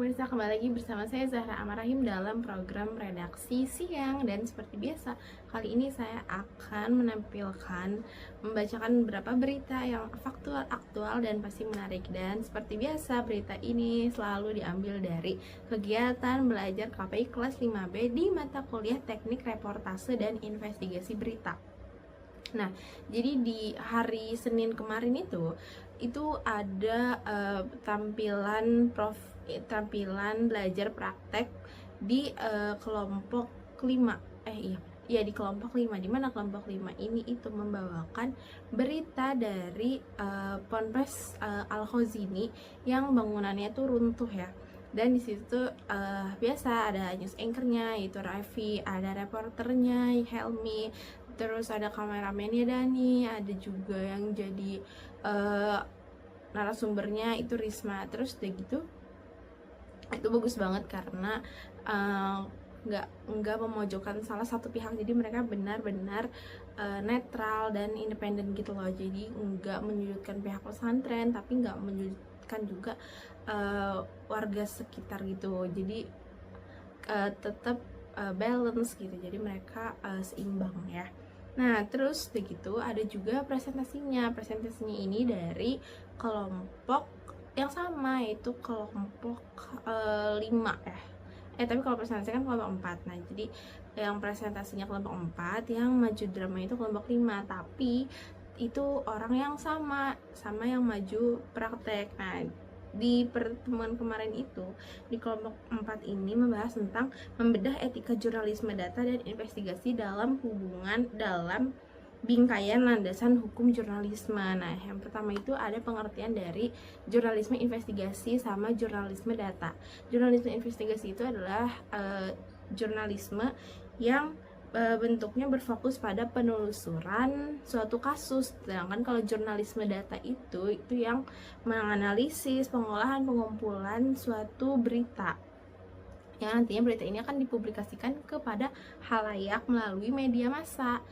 pemirsa, kembali lagi bersama saya Zahra Amarahim dalam program redaksi siang. Dan seperti biasa, kali ini saya akan membacakan beberapa berita yang faktual, aktual, dan pasti menarik. Dan seperti biasa, berita ini selalu diambil dari kegiatan belajar KPI kelas 5B di mata kuliah Teknik Reportase dan Investigasi Berita. Nah, jadi di hari Senin kemarin itu ada tampilan belajar praktek di kelompok 5. Di kelompok 5, di mana kelompok 5 ini itu membawakan berita dari Ponpes Al-Khozini yang bangunannya tuh runtuh ya. Dan di situ biasa ada news anchornya, yaitu Raffi, ada reporternya Helmi, terus ada kameramennya Dani, ada juga yang jadi narasumbernya itu Risma. Terus udah gitu, itu bagus banget karena nggak memojokkan salah satu pihak, jadi mereka benar-benar netral dan independen gitu loh. Jadi nggak menyudutkan pihak pesantren, tapi nggak menyudutkan juga warga sekitar gitu. Jadi tetap balance gitu, jadi mereka seimbang ya. Nah, terus begitu ada juga presentasinya ini dari kelompok yang sama, yaitu kelompok 5 ya. Tapi kalau presentasi kan kelompok 4. Nah, jadi yang presentasinya kelompok 4, yang maju drama itu kelompok 5, tapi itu orang yang sama yang maju praktek. Nah, di pertemuan kemarin itu di kelompok 4 ini membahas tentang membedah etika jurnalisme data dan investigasi dalam bingkaian landasan hukum jurnalisme. Nah, yang pertama itu ada pengertian dari jurnalisme investigasi sama jurnalisme data. Jurnalisme investigasi itu adalah jurnalisme yang bentuknya berfokus pada penelusuran suatu kasus. Sedangkan kalau jurnalisme data itu yang menganalisis, pengolahan, pengumpulan suatu berita, yang nantinya berita ini akan dipublikasikan kepada halayak melalui media massa.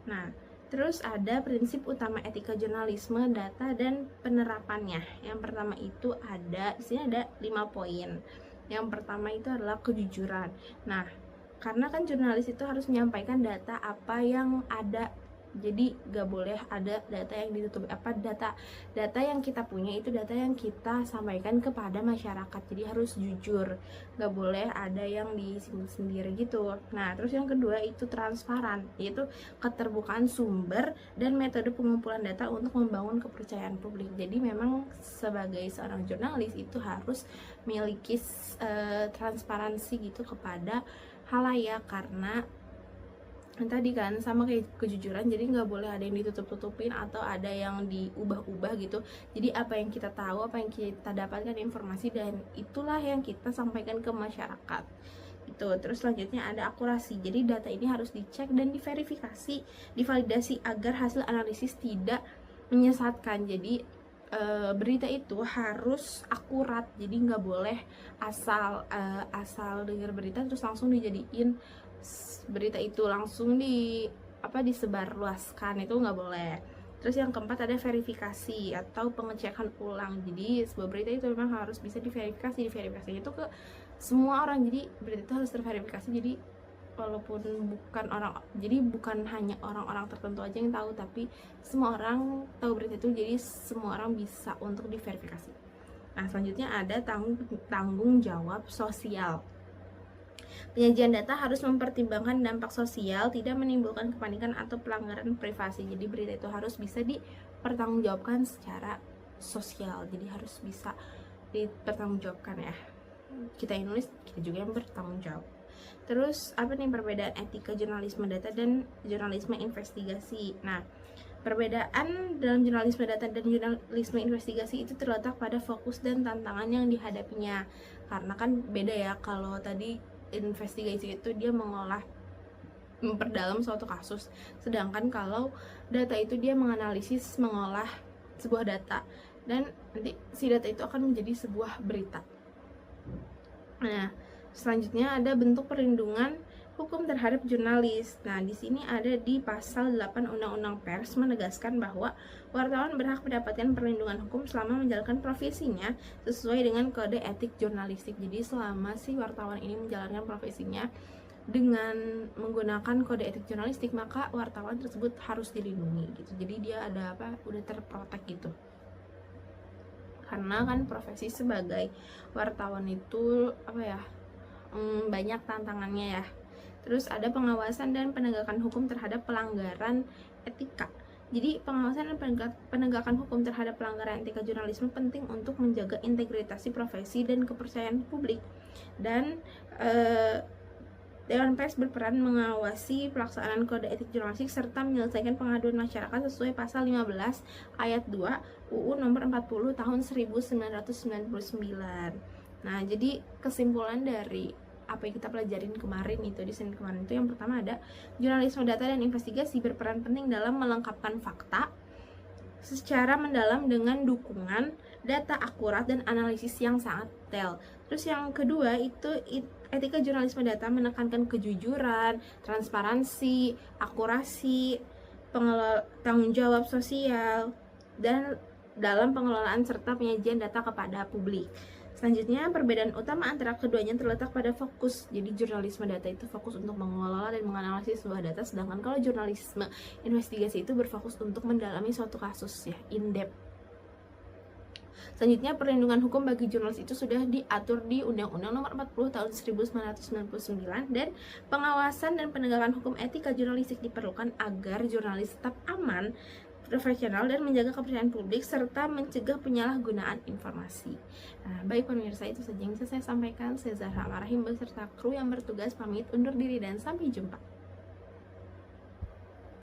Nah, terus ada prinsip utama etika jurnalisme data dan penerapannya. Yang pertama itu di sini ada 5 poin. Yang pertama itu adalah kejujuran. Nah, karena kan jurnalis itu harus menyampaikan data apa yang ada, jadi gak boleh ada data yang ditutup. Data yang kita punya itu data yang kita sampaikan kepada masyarakat, jadi harus jujur, gak boleh ada yang disimpan sendiri gitu. Nah, terus yang kedua itu transparan, yaitu keterbukaan sumber dan metode pengumpulan data untuk membangun kepercayaan publik. Jadi memang sebagai seorang jurnalis itu harus memiliki transparansi gitu kepada halayak, karena tadi kan sama kayak kejujuran, jadi nggak boleh ada yang ditutup-tutupin atau ada yang diubah-ubah gitu. Jadi apa yang kita tahu, apa yang kita dapatkan informasi, dan itulah yang kita sampaikan ke masyarakat gitu. Terus selanjutnya ada akurasi, jadi data ini harus dicek dan diverifikasi, divalidasi agar hasil analisis tidak menyesatkan. Jadi berita itu harus akurat, jadi nggak boleh asal dengar berita terus langsung dijadiin berita itu langsung disebarluaskan, itu nggak boleh. Terus yang keempat ada verifikasi atau pengecekan ulang. Jadi sebuah berita itu memang harus bisa diverifikasi itu ke semua orang, jadi berita itu harus terverifikasi. Jadi walaupun bukan hanya orang-orang tertentu aja yang tahu, tapi semua orang tahu berita itu, jadi semua orang bisa untuk diverifikasi. Nah, selanjutnya ada tanggung jawab sosial. Penyajian data harus mempertimbangkan dampak sosial, tidak menimbulkan kepanikan atau pelanggaran privasi. Jadi berita itu harus bisa dipertanggungjawabkan secara sosial, jadi harus bisa dipertanggungjawabkan ya. Kita yang nulis, kita juga yang bertanggung jawab. Terus apa nih perbedaan etika jurnalisme data dan jurnalisme investigasi? Nah, perbedaan dalam jurnalisme data dan jurnalisme investigasi itu terletak pada fokus dan tantangan yang dihadapinya. Karena kan beda ya, kalau tadi investigasi itu dia memperdalam suatu kasus, sedangkan kalau data itu dia menganalisis, mengolah sebuah data, dan nanti si data itu akan menjadi sebuah berita. Nah, selanjutnya ada bentuk perlindungan hukum terhadap jurnalis. Nah, di sini ada di pasal 8 Undang-Undang Pers menegaskan bahwa wartawan berhak mendapatkan perlindungan hukum selama menjalankan profesinya sesuai dengan kode etik jurnalistik. Jadi selama si wartawan ini menjalankan profesinya dengan menggunakan kode etik jurnalistik, maka wartawan tersebut harus dilindungi gitu. Jadi dia ada udah terprotek gitu. Karena kan profesi sebagai wartawan itu banyak tantangannya ya. Terus ada pengawasan dan penegakan hukum terhadap pelanggaran etika. Jadi pengawasan dan penegakan hukum terhadap pelanggaran etika jurnalisme penting untuk menjaga integritas profesi dan kepercayaan publik. Dan Dewan Pers berperan mengawasi pelaksanaan kode etik jurnalistik serta menyelesaikan pengaduan masyarakat sesuai pasal 15 ayat 2 UU nomor 40 tahun 1999. Nah, jadi kesimpulan dari apa yang kita pelajarin kemarin itu di Senin kemarin itu, yang pertama ada jurnalisme data dan investigasi berperan penting dalam melengkapkan fakta secara mendalam dengan dukungan data akurat dan analisis yang sangat detail. Terus yang kedua itu etika jurnalisme data menekankan kejujuran, transparansi, akurasi, tanggung jawab sosial dan dalam pengelolaan serta penyajian data kepada publik. Selanjutnya, perbedaan utama antara keduanya terletak pada fokus. Jadi jurnalisme data itu fokus untuk mengelola dan menganalisis sebuah data, sedangkan kalau jurnalisme investigasi itu berfokus untuk mendalami suatu kasus ya, in depth. Selanjutnya, perlindungan hukum bagi jurnalis itu sudah diatur di Undang-Undang Nomor 40 Tahun 1999, dan pengawasan dan penegakan hukum etika jurnalistik diperlukan agar jurnalis tetap aman, profesional, dan menjaga kepercayaan publik serta mencegah penyalahgunaan informasi. Nah, baik pemirsa, itu saja yang bisa saya sampaikan. Saya Zahra Marahim beserta kru yang bertugas pamit undur diri dan sampai jumpa.